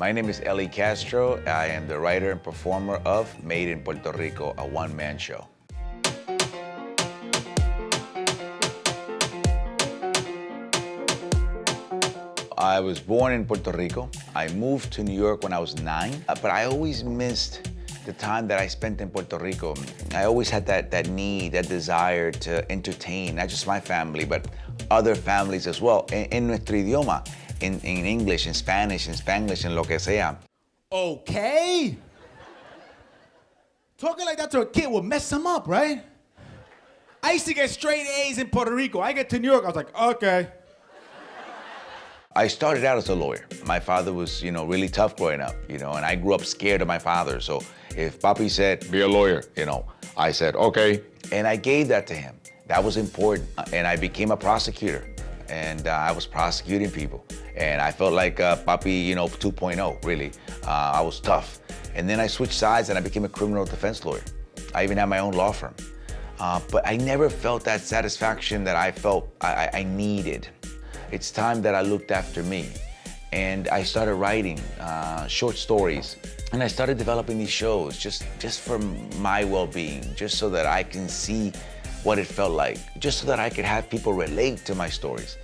My name is Eli Castro. I am the writer and performer of Made in Puerto Rico, a one-man show. I was born in Puerto Rico. I moved to New York when I was 9, but I always missed the time that I spent in Puerto Rico. I always had that need, that desire to entertain, not just my family, but other families as well, en nuestro idioma, in English, in Spanish, in Spanglish, en lo que sea. Okay. Talking like that to a kid will mess him up, right? I used to get straight A's in Puerto Rico. I get to New York, I was like, okay. I started out as a lawyer. My father was, really tough growing up, and I grew up scared of my father. So if Papi said, be a lawyer, I said, okay. And I gave that to him. That was important. And I became a prosecutor. And I was prosecuting people. And I felt like Papi, 2.0, really. I was tough. And then I switched sides and I became a criminal defense lawyer. I even had my own law firm. But I never felt that satisfaction that I felt I needed. It's time that I looked after me. And I started writing short stories. And I started developing these shows just for my well-being, just so that I can see what it felt like, just so that I could have people relate to my stories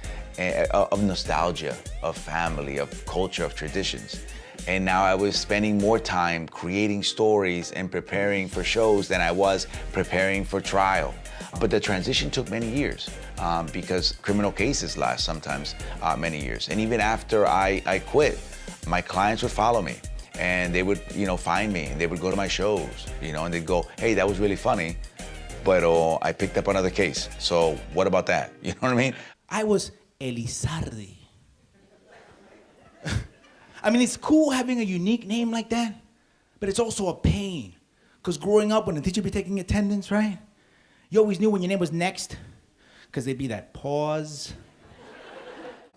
of nostalgia, of family, of culture, of traditions. And now I was spending more time creating stories and preparing for shows than I was preparing for trial. But the transition took many years because criminal cases last sometimes many years. And even after I quit, my clients would follow me and they would, find me and they would go to my shows, and they'd go, hey, that was really funny, but I picked up another case. So what about that? You know what I mean? I was Elizardi. I mean, it's cool having a unique name like that, but it's also a pain. Because growing up, when the teacher would be taking attendance, right? You always knew when your name was next, because there'd be that pause.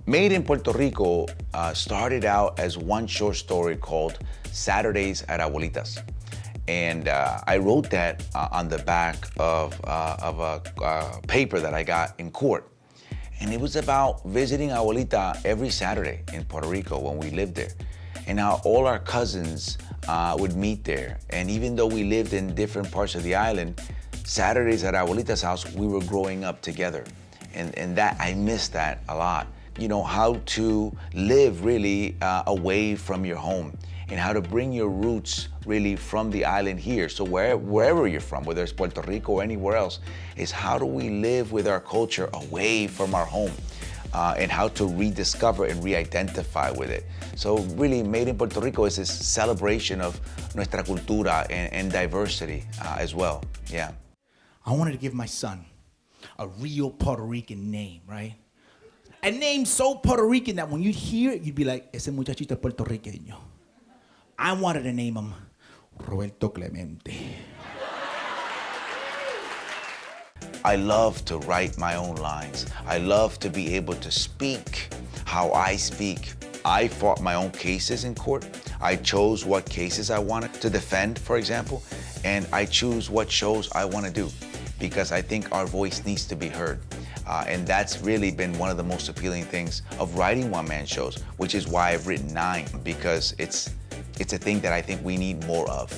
Made in Puerto Rico started out as one short story called Saturdays at Abuelita's. And I wrote that on the back of a paper that I got in court. And it was about visiting Abuelita every Saturday in Puerto Rico when we lived there. And how all our cousins would meet there. And even though we lived in different parts of the island, Saturdays at Abuelita's house, we were growing up together. And that, I miss that a lot. How to live really away from your home and how to bring your roots really from the island here. So wherever you're from, whether it's Puerto Rico or anywhere else, is how do we live with our culture away from our home and how to rediscover and re-identify with it. So really, Made in Puerto Rico is this celebration of nuestra cultura and diversity as well, yeah. I wanted to give my son a real Puerto Rican name, right? A name so Puerto Rican that when you'd hear it, you'd be like, ese muchachito es puertorriqueño. I wanted to name him Roberto Clemente. I love to write my own lines. I love to be able to speak how I speak. I fought my own cases in court. I chose what cases I wanted to defend, for example, and I choose what shows I want to do because I think our voice needs to be heard. And that's really been one of the most appealing things of writing one-man shows, which is why I've written 9, because it's a thing that I think we need more of.